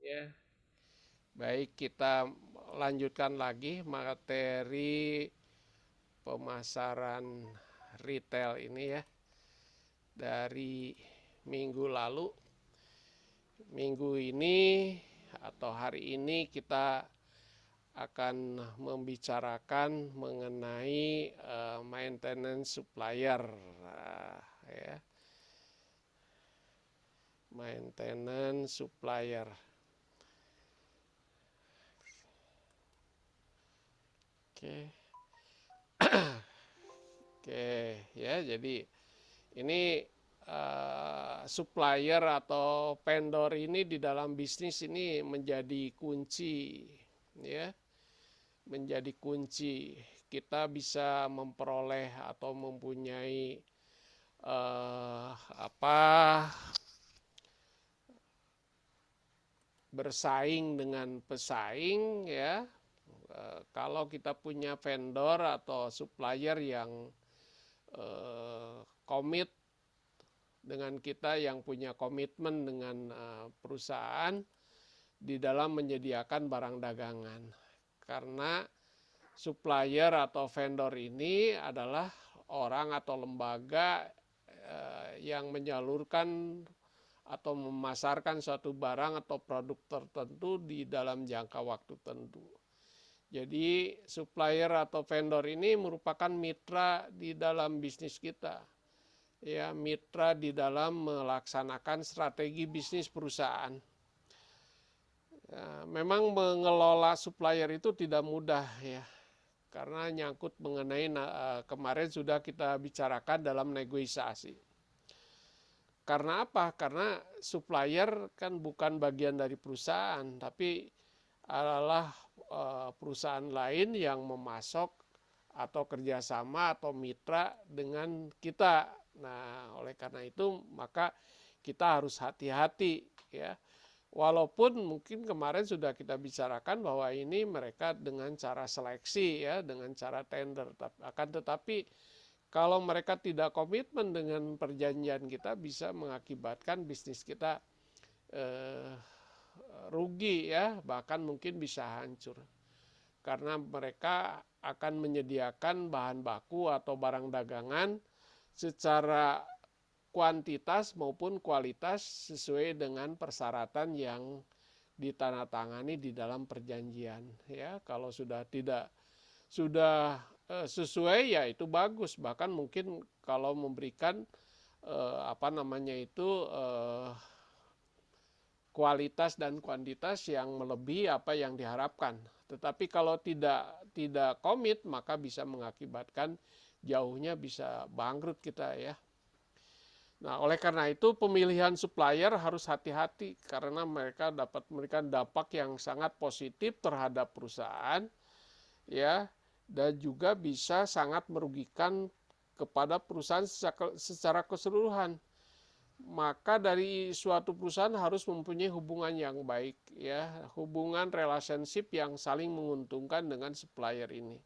Ya, baik kita lanjutkan lagi materi pemasaran retail ini ya dari minggu lalu. Minggu ini atau hari ini kita akan membicarakan mengenai maintenance supplier, ya, maintenance supplier. Oke, oke, ya. Jadi ini supplier atau vendor ini di dalam bisnis ini menjadi kunci, ya, menjadi kunci kita bisa memperoleh atau mempunyai apa bersaing dengan pesaing, ya. Kalau kita punya vendor atau supplier yang komit dengan kita, yang punya komitmen dengan perusahaan di dalam menyediakan barang dagangan. Karena supplier atau vendor ini adalah orang atau lembaga yang menyalurkan atau memasarkan suatu barang atau produk tertentu di dalam jangka waktu tertentu. Jadi supplier atau vendor ini merupakan mitra di dalam bisnis kita, ya, mitra di dalam melaksanakan strategi bisnis perusahaan. Ya, memang mengelola supplier itu tidak mudah, ya, karena nyangkut mengenai kemarin sudah kita bicarakan dalam negosiasi. Karena apa? Karena supplier kan bukan bagian dari perusahaan, tapi adalah perusahaan lain yang memasok atau kerjasama atau mitra dengan kita. Nah, oleh karena itu maka kita harus hati-hati, ya. Walaupun mungkin kemarin sudah kita bicarakan bahwa ini mereka dengan cara seleksi, ya, dengan cara tender. Akan tetapi kalau mereka tidak komitmen dengan perjanjian kita, bisa mengakibatkan bisnis kita eh, rugi, ya, bahkan mungkin bisa hancur. Karena mereka akan menyediakan bahan baku atau barang dagangan secara kuantitas maupun kualitas sesuai dengan persyaratan yang ditandatangani di dalam perjanjian, ya. Kalau sudah sesuai, ya itu bagus, bahkan mungkin kalau memberikan apa namanya itu kualitas dan kuantitas yang melebihi apa yang diharapkan. Tetapi kalau tidak komit, maka bisa mengakibatkan jauhnya bisa bangkrut kita, ya. Nah, oleh karena itu pemilihan supplier harus hati-hati karena mereka dapat memberikan dampak yang sangat positif terhadap perusahaan, ya, dan juga bisa sangat merugikan kepada perusahaan secara keseluruhan. Maka dari suatu perusahaan harus mempunyai hubungan yang baik, ya, hubungan relationship yang saling menguntungkan dengan supplier ini.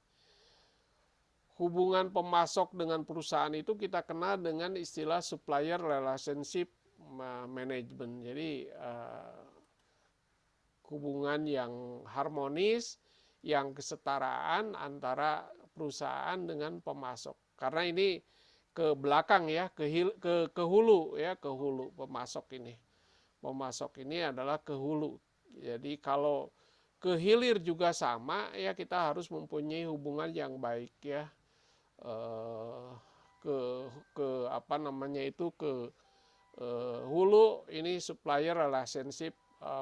Hubungan pemasok dengan perusahaan itu kita kenal dengan istilah supplier relationship management. Jadi hubungan yang harmonis, yang kesetaraan antara perusahaan dengan pemasok. Karena ini ke belakang, ya, ke hulu, ya, ke hulu pemasok ini. Pemasok ini adalah ke hulu. Jadi kalau ke hilir juga sama, ya, kita harus mempunyai hubungan yang baik, ya. Eh, ke ke apa namanya itu ke hulu ini supplier relationship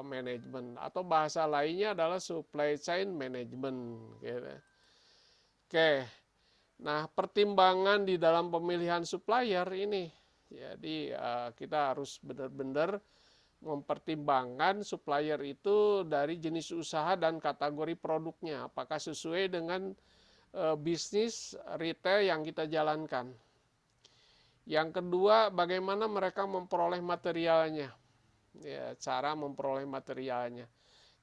management, atau bahasa lainnya adalah supply chain management, gitu. Oke, nah pertimbangan di dalam pemilihan supplier ini, jadi kita harus benar-benar mempertimbangkan supplier itu dari jenis usaha dan kategori produknya, apakah sesuai dengan bisnis retail yang kita jalankan. Yang kedua, bagaimana mereka memperoleh materialnya, ya, cara memperoleh materialnya.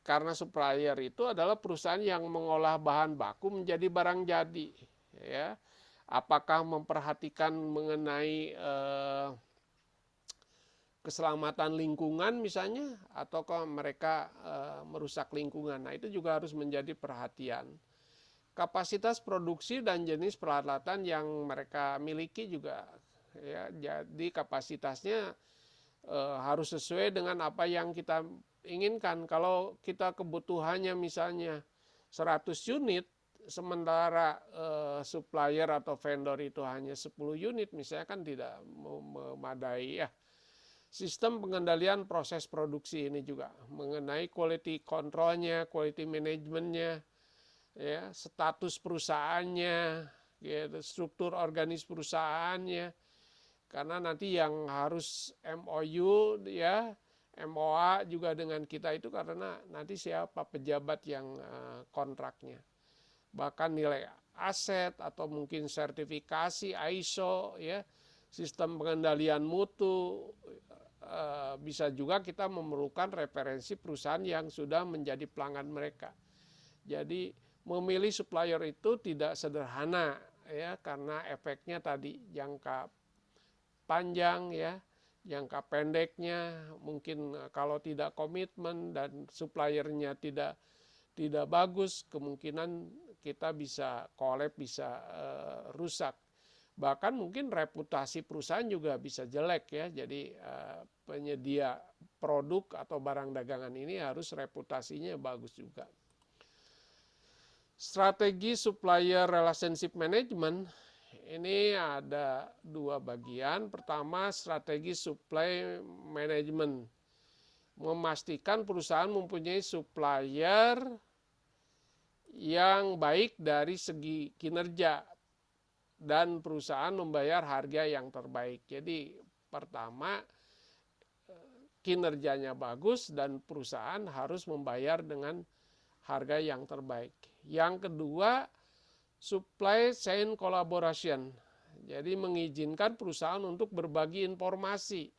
Karena supplier itu adalah perusahaan yang mengolah bahan baku menjadi barang jadi, ya. Apakah memperhatikan mengenai keselamatan lingkungan misalnya, ataukah mereka merusak lingkungan. Nah, itu juga harus menjadi perhatian. Kapasitas produksi dan jenis peralatan yang mereka miliki juga, ya, jadi kapasitasnya harus sesuai dengan apa yang kita inginkan. Kalau kita kebutuhannya misalnya 100 unit, sementara supplier atau vendor itu hanya 10 unit, misalnya, kan tidak memadai ya. Sistem pengendalian proses produksi ini juga mengenai quality controlnya, quality managementnya, ya, status perusahaannya, ya, struktur organis perusahaannya. Karena nanti yang harus MOU, ya, MOA juga dengan kita itu karena nanti siapa pejabat yang kontraknya. Bahkan nilai aset atau mungkin sertifikasi ISO, ya, sistem pengendalian mutu, bisa juga kita memerlukan referensi perusahaan yang sudah menjadi pelanggan mereka. Jadi memilih supplier itu tidak sederhana, ya, karena efeknya tadi jangka panjang, ya, jangka pendeknya mungkin kalau tidak komitmen dan suppliernya tidak bagus, kemungkinan kita bisa collab, bisa rusak. Bahkan mungkin reputasi perusahaan juga bisa jelek, ya. Jadi penyedia produk atau barang dagangan ini harus reputasinya bagus juga. Strategi supplier relationship management ini ada dua bagian. Pertama, strategi supply management, memastikan perusahaan mempunyai supplier yang baik dari segi kinerja dan perusahaan membayar harga yang terbaik. Jadi pertama, kinerjanya bagus dan perusahaan harus membayar dengan harga yang terbaik. Yang kedua, supply chain collaboration. Jadi mengizinkan perusahaan untuk berbagi informasi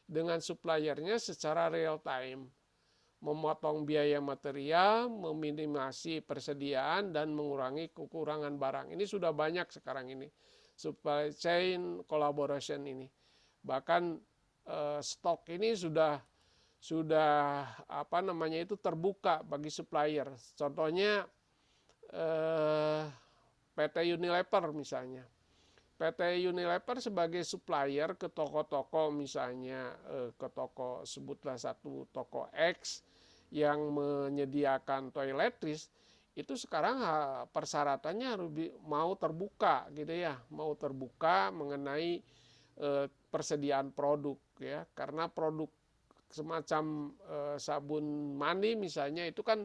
dengan suppliernya secara real time, memotong biaya material, meminimasi persediaan, dan mengurangi kekurangan barang. Ini sudah banyak sekarang ini, supply chain collaboration ini. Bahkan stok ini sudah terbuka bagi supplier. Contohnya PT Unilever misalnya. PT Unilever sebagai supplier ke toko-toko, misalnya ke toko, sebutlah satu toko X yang menyediakan toiletries, itu sekarang persyaratannya harus mau terbuka, gitu ya, mau terbuka mengenai persediaan produk, ya, karena produk semacam sabun mandi misalnya itu kan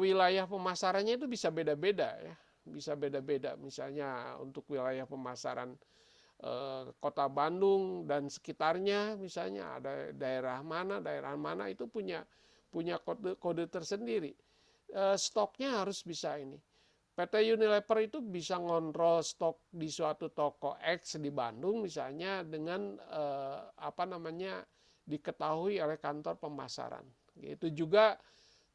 wilayah pemasarannya itu bisa beda-beda, ya. Bisa beda-beda, misalnya untuk wilayah pemasaran Kota Bandung dan sekitarnya, misalnya ada daerah mana itu punya kode tersendiri. Stoknya harus bisa ini. PT Unilever itu bisa ngontrol stok di suatu toko X di Bandung misalnya dengan diketahui oleh kantor pemasaran. Itu juga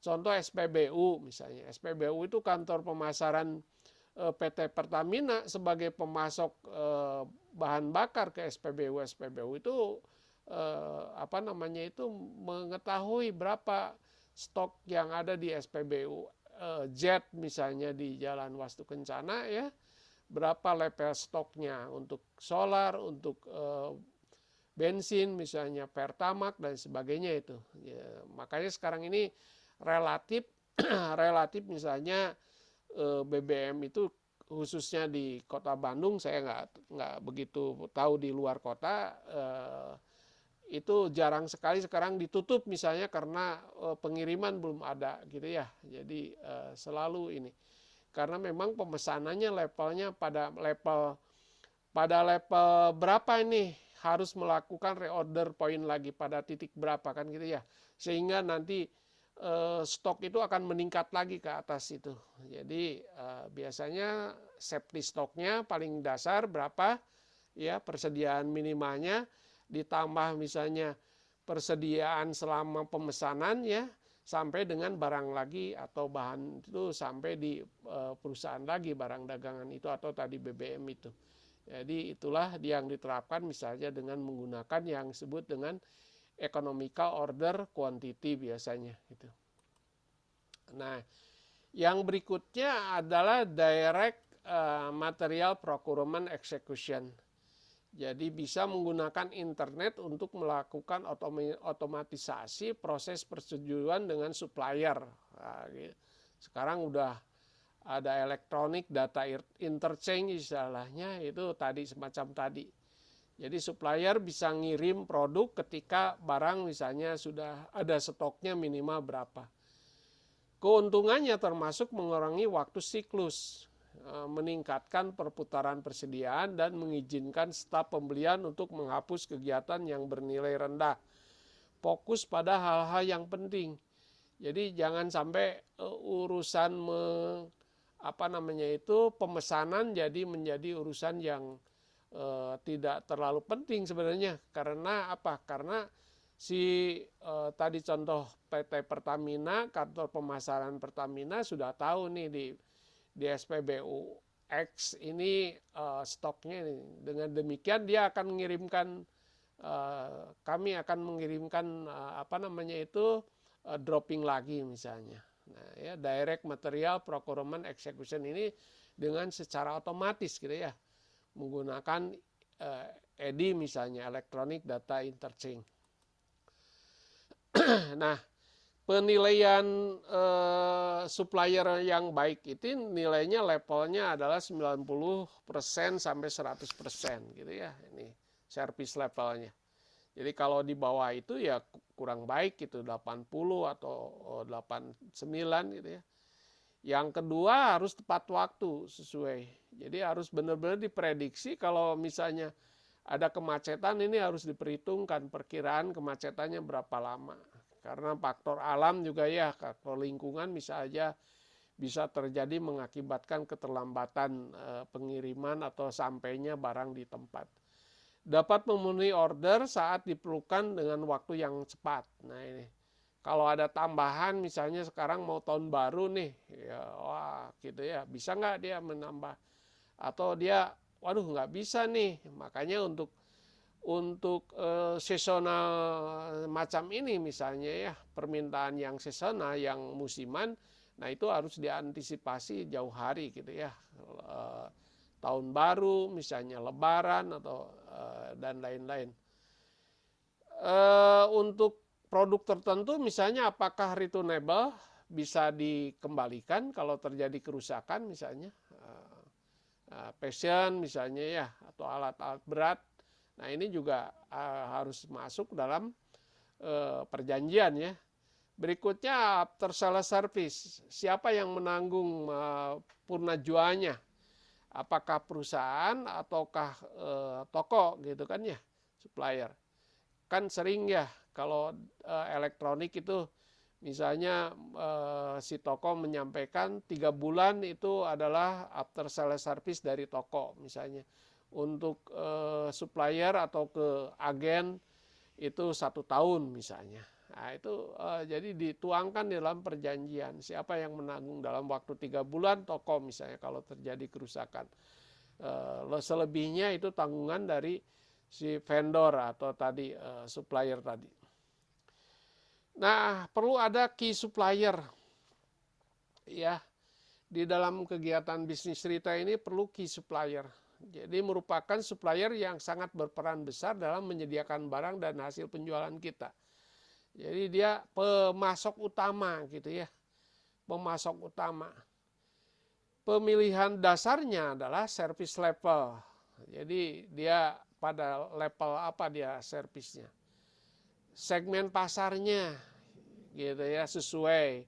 contoh SPBU misalnya. SPBU itu kantor pemasaran PT Pertamina sebagai pemasok bahan bakar ke SPBU. SPBU itu mengetahui berapa stok yang ada di SPBU. Jet misalnya di Jalan Wastu Kencana, ya, berapa level stoknya untuk solar, untuk bensin misalnya Pertamax dan sebagainya itu. Ya, makanya sekarang ini relatif misalnya BBM itu khususnya di Kota Bandung, saya nggak begitu tahu di luar kota, itu jarang sekali sekarang ditutup misalnya karena pengiriman belum ada, gitu ya. Jadi selalu ini karena memang pemesanannya levelnya pada level berapa ini harus melakukan reorder point lagi pada titik berapa, kan, gitu ya, sehingga nanti stok itu akan meningkat lagi ke atas itu. Jadi biasanya safety stoknya paling dasar berapa, ya, persediaan minimalnya, ditambah misalnya persediaan selama pemesanan, ya, sampai dengan barang lagi atau bahan itu sampai di perusahaan lagi, barang dagangan itu atau tadi BBM itu. Jadi itulah yang diterapkan misalnya dengan menggunakan yang disebut dengan economical order quantity biasanya gitu. Nah, yang berikutnya adalah direct material procurement execution. Jadi bisa menggunakan internet untuk melakukan otomatisasi proses persetujuan dengan supplier. Nah, gitu. Sekarang udah ada electronic data interchange istilahnya, itu tadi semacam tadi. Jadi supplier bisa ngirim produk ketika barang misalnya sudah ada stoknya minimal berapa. Keuntungannya termasuk mengurangi waktu siklus, meningkatkan perputaran persediaan dan mengizinkan staf pembelian untuk menghapus kegiatan yang bernilai rendah. Fokus pada hal-hal yang penting. Jadi jangan sampai urusan pemesanan jadi menjadi urusan yang tidak terlalu penting sebenarnya. Karena apa? Karena tadi contoh PT Pertamina, kantor pemasaran Pertamina sudah tahu nih di SPBU X ini stoknya ini. Dengan demikian dia akan mengirimkan, kami akan mengirimkan dropping lagi misalnya. Nah, ya, direct material procurement execution ini dengan secara otomatis gitu ya, menggunakan EDI misalnya, electronic data interchange. Nah, penilaian supplier yang baik itu nilainya levelnya adalah 90% sampai 100% gitu ya. Ini service levelnya. Jadi kalau di bawah itu ya kurang baik gitu, 80 atau 89 gitu ya. Yang kedua harus tepat waktu sesuai. Jadi harus benar-benar diprediksi kalau misalnya ada kemacetan, ini harus diperhitungkan perkiraan kemacetannya berapa lama. Karena faktor alam juga ya, faktor lingkungan bisa terjadi mengakibatkan keterlambatan pengiriman atau sampainya barang di tempat. Dapat memenuhi order saat diperlukan dengan waktu yang cepat. Nah ini, kalau ada tambahan misalnya sekarang mau tahun baru nih, ya wah gitu ya, bisa nggak dia menambah? Atau dia, waduh nggak bisa nih, makanya untuk seasonal macam ini misalnya ya, permintaan yang seasonal, yang musiman, nah itu harus diantisipasi jauh hari gitu ya. Tahun baru misalnya, lebaran atau dan lain-lain. Untuk produk tertentu misalnya apakah returnable, bisa dikembalikan kalau terjadi kerusakan misalnya. Passion misalnya ya, atau alat-alat berat. Nah ini juga harus masuk dalam perjanjian ya. Berikutnya after sales service. Siapa yang menanggung purna jualnya? Apakah perusahaan ataukah toko gitu kan ya, supplier. Kan sering ya kalau elektronik itu misalnya si toko menyampaikan 3 bulan itu adalah after sales service dari toko misalnya. Untuk supplier atau ke agen itu 1 tahun misalnya. Nah itu jadi dituangkan di dalam perjanjian siapa yang menanggung dalam waktu 3 bulan toko misalnya kalau terjadi kerusakan. Selebihnya itu tanggungan dari si vendor atau tadi supplier tadi. Nah, perlu ada key supplier. Ya, di dalam kegiatan bisnis retail ini perlu key supplier. Jadi merupakan supplier yang sangat berperan besar dalam menyediakan barang dan hasil penjualan kita. Jadi dia pemasok utama gitu ya. Pemasok utama. Pemilihan dasarnya adalah service level. Jadi dia pada level apa dia servisnya. Segmen pasarnya gitu ya, sesuai.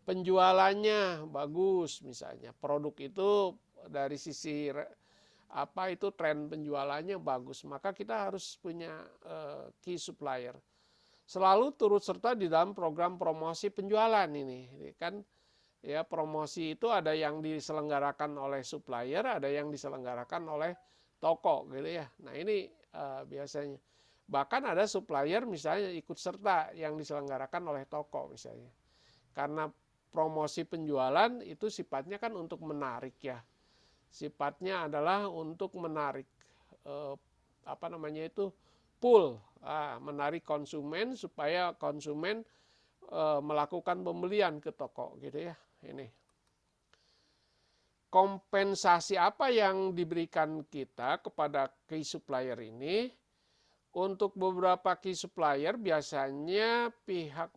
Penjualannya bagus misalnya. Produk itu dari sisi tren penjualannya bagus. Maka kita harus punya key supplier. Selalu turut serta di dalam program promosi penjualan ini. Kan ya, promosi itu ada yang diselenggarakan oleh supplier, ada yang diselenggarakan oleh toko gitu ya. Nah ini biasanya. Bahkan ada supplier misalnya ikut serta yang diselenggarakan oleh toko misalnya. Karena promosi penjualan itu sifatnya kan untuk menarik ya. Sifatnya adalah untuk menarik. pull, menarik konsumen supaya konsumen melakukan pembelian ke toko gitu ya. Ini kompensasi apa yang diberikan kita kepada key supplier ini? Untuk beberapa key supplier biasanya pihak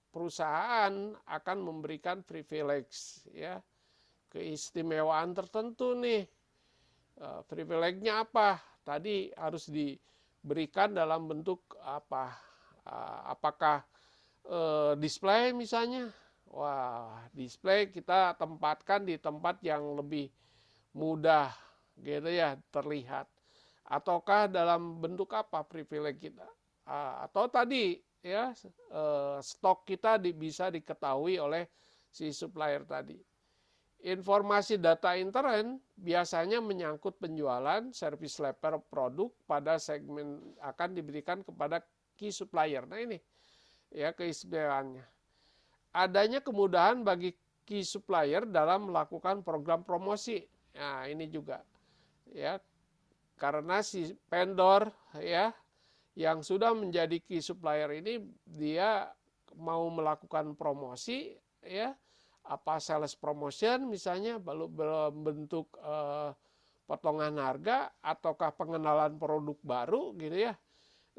perusahaan akan memberikan privilege ya, keistimewaan tertentu nih. Privilege-nya apa? Tadi harus diberikan dalam bentuk apa? Apakah display misalnya? Wah, display kita tempatkan di tempat yang lebih mudah gitu ya terlihat. Ataukah dalam bentuk apa privilege kita? Atau tadi ya stok kita bisa diketahui oleh si supplier tadi. Informasi data intern biasanya menyangkut penjualan service level produk pada segmen akan diberikan kepada key supplier. Nah ini ya keistimewaannya. Adanya kemudahan bagi key supplier dalam melakukan program promosi. Nah ini juga ya, karena si vendor ya yang sudah menjadi key supplier ini dia mau melakukan promosi ya, apa sales promotion misalnya berbentuk potongan harga ataukah pengenalan produk baru gitu ya.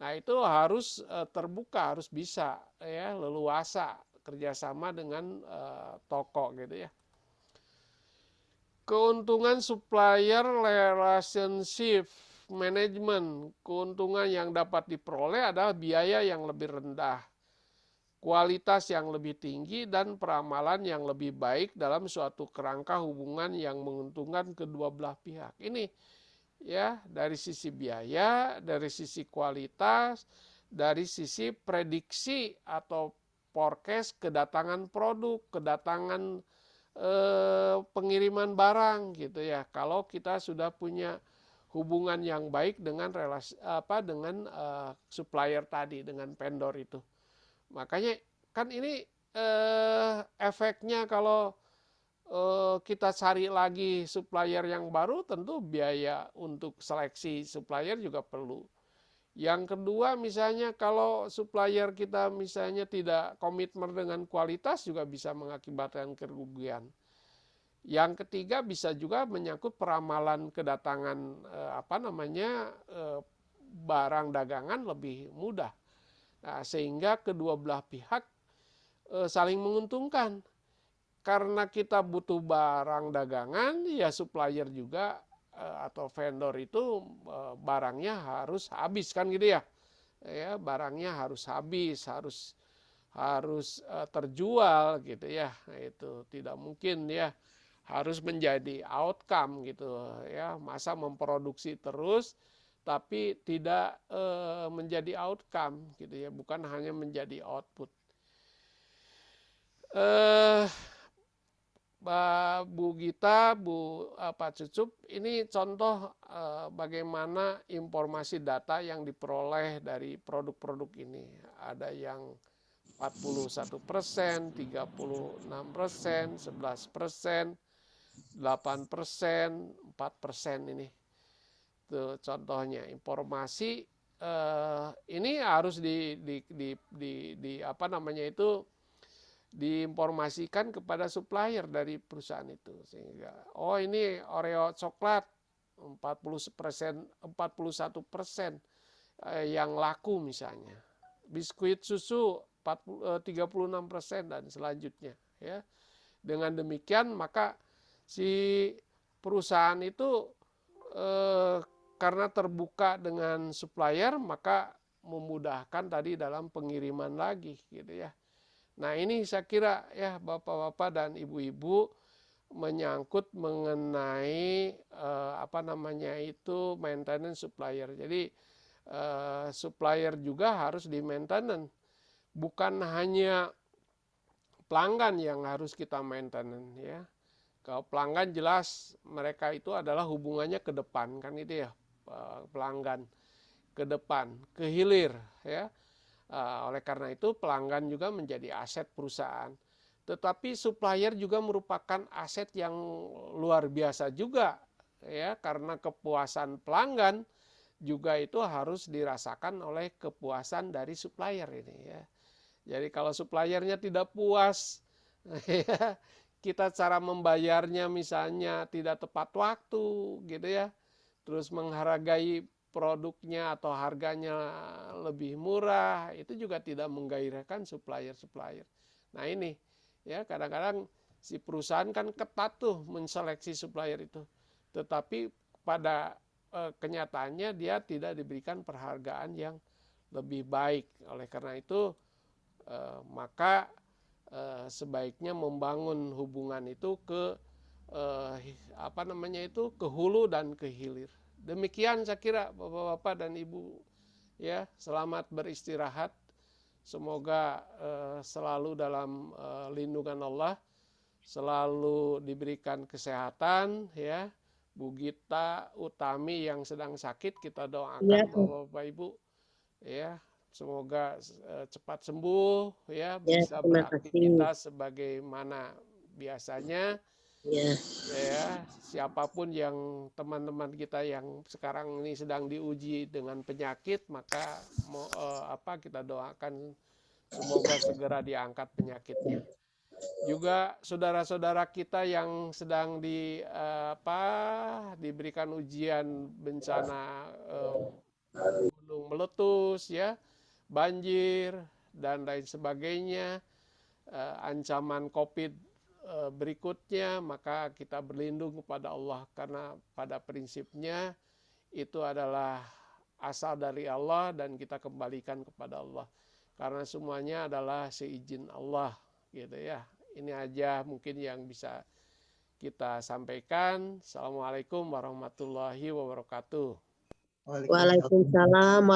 Nah itu harus terbuka, harus bisa ya leluasa kerjasama dengan toko gitu ya. Keuntungan supplier relationship management, keuntungan yang dapat diperoleh adalah biaya yang lebih rendah, kualitas yang lebih tinggi, dan peramalan yang lebih baik dalam suatu kerangka hubungan yang menguntungkan kedua belah pihak. Ini ya dari sisi biaya, dari sisi kualitas, dari sisi prediksi atau forecast kedatangan produk, kedatangan pengiriman barang gitu ya. Kalau kita sudah punya hubungan yang baik dengan supplier tadi, dengan vendor itu. Makanya kan ini efeknya kalau kita cari lagi supplier yang baru, tentu biaya untuk seleksi supplier juga perlu. Yang kedua misalnya kalau supplier kita misalnya tidak komitmen dengan kualitas juga bisa mengakibatkan kerugian. Yang ketiga bisa juga menyangkut peramalan kedatangan barang dagangan lebih mudah. Nah, sehingga kedua belah pihak saling menguntungkan. Karena kita butuh barang dagangan, ya supplier juga atau vendor itu barangnya harus habis kan gitu ya. Ya, barangnya harus habis, harus terjual gitu ya. Nah, itu tidak mungkin ya, harus menjadi outcome gitu ya. Masa memproduksi terus tapi tidak menjadi outcome gitu ya, bukan hanya menjadi output. Bu Gita, Bu Cucup, ini contoh bagaimana informasi data yang diperoleh dari produk-produk ini. Ada yang 41%, 36%, 11%, 8%, 4% ini. Itu contohnya informasi ini harus diinformasikan kepada supplier dari perusahaan itu, sehingga ini Oreo coklat 41% yang laku misalnya, biskuit susu 36% dan selanjutnya ya. Dengan demikian maka si perusahaan itu karena terbuka dengan supplier maka memudahkan tadi dalam pengiriman lagi gitu ya. Nah ini saya kira ya bapak-bapak dan ibu-ibu menyangkut mengenai maintenance supplier. Jadi supplier juga harus di maintenance. Bukan hanya pelanggan yang harus kita maintenance ya. Kalau pelanggan jelas mereka itu adalah hubungannya ke depan kan itu ya, pelanggan ke depan, ke hilir ya. Oleh karena itu pelanggan juga menjadi aset perusahaan. Tetapi supplier juga merupakan aset yang luar biasa juga ya, karena kepuasan pelanggan juga itu harus dirasakan oleh kepuasan dari supplier ini ya. Jadi kalau suppliernya tidak puas, ya, kita cara membayarnya misalnya tidak tepat waktu gitu ya, terus menghargai produknya atau harganya lebih murah, itu juga tidak menggairahkan supplier-supplier. Nah ini ya kadang-kadang si perusahaan kan ketat tuh menseleksi supplier itu, tetapi pada kenyataannya dia tidak diberikan perhargaan yang lebih baik. Oleh karena itu maka sebaiknya membangun hubungan itu ke ke hulu dan ke hilir. Demikian saya kira Bapak-bapak dan Ibu ya, selamat beristirahat. Semoga selalu dalam lindungan Allah, selalu diberikan kesehatan ya. Bu Gita Utami yang sedang sakit kita doakan Bapak-bapak Ibu ya, semoga cepat sembuh ya, bisa beraktivitas sebagaimana biasanya. Ya, siapapun yang teman-teman kita yang sekarang ini sedang diuji dengan penyakit, maka kita doakan semoga segera diangkat penyakitnya. Juga saudara-saudara kita yang sedang diberikan ujian bencana gunung meletus ya, banjir dan lain sebagainya, ancaman Covid berikutnya, maka kita berlindung kepada Allah karena pada prinsipnya itu adalah asal dari Allah dan kita kembalikan kepada Allah karena semuanya adalah seizin Allah gitu ya. Ini aja mungkin yang bisa kita sampaikan. Assalamualaikum warahmatullahi wabarakatuh. Waalaikumsalam.